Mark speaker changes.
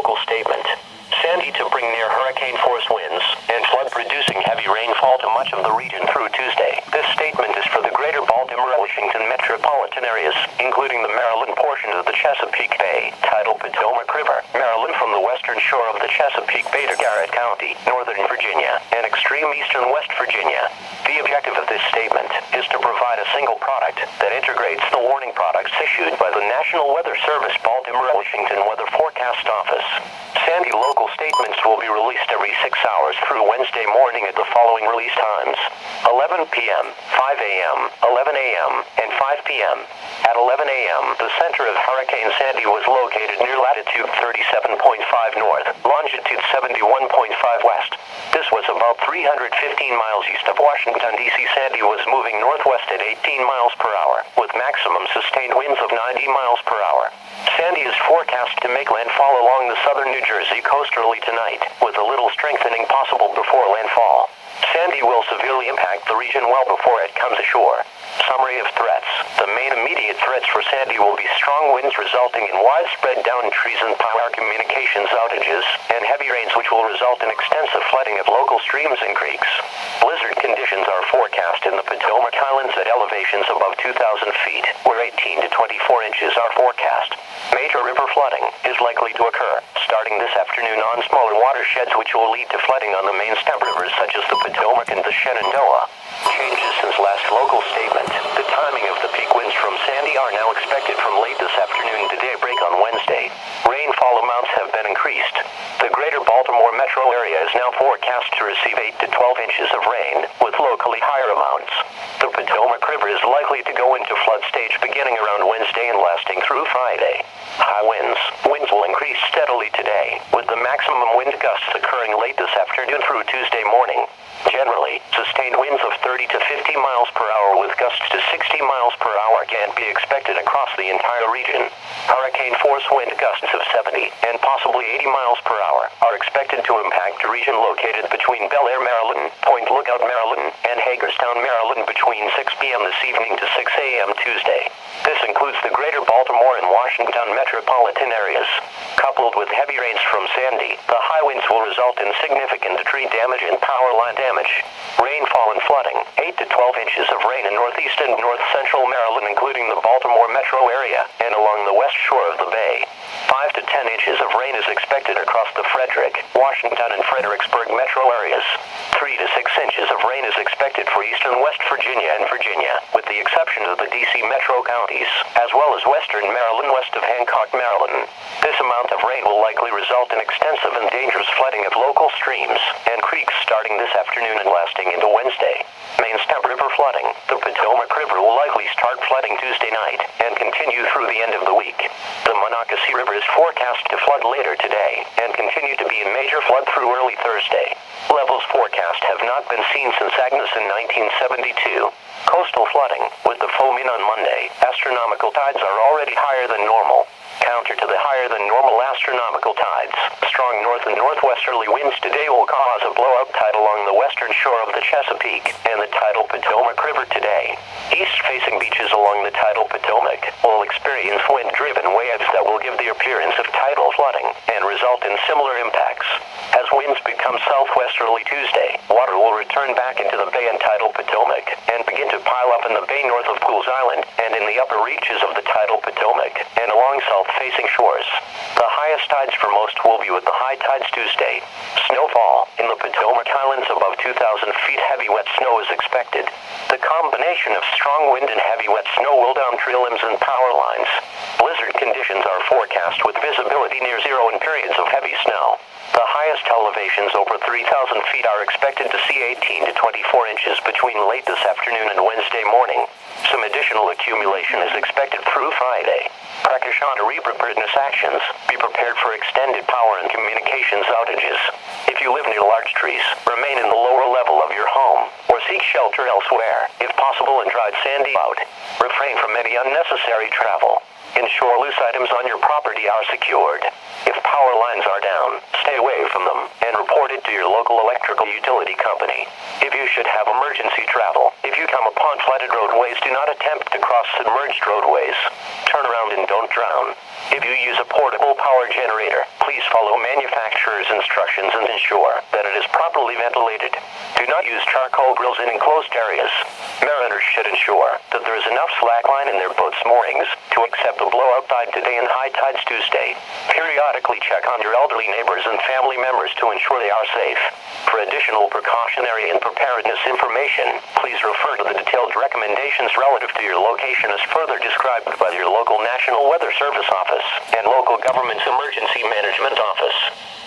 Speaker 1: local statement. Sandy to bring near hurricane-force winds and flood-producing heavy rainfall to much of the region through Tuesday. This statement is for the greater Baltimore-Washington metropolitan areas, including the Maryland portion of the Chesapeake Bay, Tidal Potomac River, Maryland from the western shore of the Chesapeake Bay to Garrett County, northern Virginia, and extreme eastern West Virginia. The objective of this statement is to provide a single product that integrates the warning products issued by the National Weather Service Baltimore-Washington Weather Forecast Office. Sandy local statements will be released every 6 hours through Wednesday morning at the following release times: 11 p.m., 5 a.m., 11 a.m., and 5 p.m. At 11 a.m., the center of Hurricane Sandy was located near latitude 37.5 north, longitude 71.5 west. This was about 315 miles east of Washington, D.C. Sandy was moving northwest at 18 miles per hour, with maximum sustained winds of 90 miles per hour. Sandy is forecast to make landfall along the southern New Jersey coast early tonight, with a little strengthening possible before landfall. Sandy will severely impact the region well before it comes ashore. Summary of threats. The main immediate threats for Sandy will be strong winds resulting in widespread downed trees and power communications outages, and heavy rains which will result in extensive flooding of local streams and creeks. Blizzard conditions are forecast in the Potomac Highlands at elevations above 2,000 feet, where 18 to 24 inches are forecast. Major river flooding is likely to occur, starting this afternoon on smaller watersheds which will lead to flooding on the main stem rivers such as the Potomac and the Shenandoah. Changes since last local statement. The timing of the peak winds from Sandy are now expected from late this afternoon to daybreak on Wednesday. Rainfall amounts have been increased. The greater Baltimore metro area is now forecast to receive 8 to 12 inches of rain, with locally higher amounts. The Potomac River is likely to go into flood stage beginning around Wednesday and lasting through Friday. High winds. Winds will increase steadily today, with the maximum wind gusts occurring late this afternoon through Tuesday morning. Generally, sustained winds of 30 to 50 miles per hour with gusts to 60 miles per hour can be expected across the entire region. Hurricane-force wind gusts of 70 and possibly 80 miles per hour are expected to impact the region located between Bel Air, Maryland, Point Lookout, Maryland, and Hagerstown, Maryland between 6 p.m. this evening to 6 a.m. Tuesday. This includes the greater Baltimore and Washington metropolitan areas. Coupled with heavy rains from Sandy, the high winds will result in significant tree damage and power line damage. Rainfall and flooding. 8 to 12 inches of rain in northeast and north central Maryland, including the Baltimore metro area and along the west shore of the bay. 5 to 10 inches of rain is expected across the Frederick, Washington, and Fredericksburg metro areas. 3 to 6 inches of rain is expected for eastern West Virginia and Virginia, with the exception of the D.C. metro counties, as well as western Maryland west of Hancock, Maryland. This amount of rain will likely result in extensive and dangerous flooding of local streams and creeks starting this afternoon and lasting into Wednesday. Main stem river flooding. The Potomac River will likely start flooding Tuesday night and continue through the end of the week. The Monocacy River is forecast to flood later today and continue to be in major flood through early Thursday. Levels forecast have not been seen since Agnes in 1972. Coastal flooding. With the foam in on Monday, astronomical tides are already higher than normal. Counter to the higher than normal astronomical tides, strong north and northwesterly winds today will cause a blowout tide along the western shore of the Chesapeake and the tidal Potomac River today. East-facing beaches along the tidal Potomac will experience wind-driven waves that will give the appearance of tidal flooding and result in similar impacts. As winds become southwesterly Tuesday, water will return back into the bay and tidal Potomac and begin to pile up in the bay north of Pools Island and in the upper reaches of the tidal Potomac and along south-facing shores. The highest tides for most will be with the high tides Tuesday. Snowfall in the Potomac Highlands above 2,000 feet. Heavy wet snow is expected. The combination of strong wind and heavy wet snow will down tree limbs and power lines. Blizzard conditions are forecast with visibility near zero in periods of heavy snow. The highest elevations over 3,000 feet are expected to see 18 to 24 inches between late this afternoon and Wednesday morning. Some additional accumulation is expected through Friday. Precautionary preparedness actions. Be prepared for extended power and communications outages. If you live near large trees, remain in the lower level of your home or seek shelter elsewhere, if possible, and drive Sandy out. Refrain from any unnecessary travel. Ensure loose items on your property are secured. If power lines are down, stay away from them and report it to your local electrical utility company. If you should have emergency travel, if you come upon flooded roadways, do not attempt to cross submerged roadways. Turn around and don't drown. If you use a portable power generator, please follow manufacturer's instructions and ensure that it is properly ventilated. Do not use charcoal grills in enclosed areas. Mariners should ensure that there is enough slackline in their boat's moorings to accept a blowout tide today and high tides Tuesday. Periodically check on your elderly neighbors and family members to ensure they are safe. For additional precautionary and preparedness information, please refer to the detailed recommendations relative to your location as further described by your local National Weather Service Office and local government's Emergency Management Office.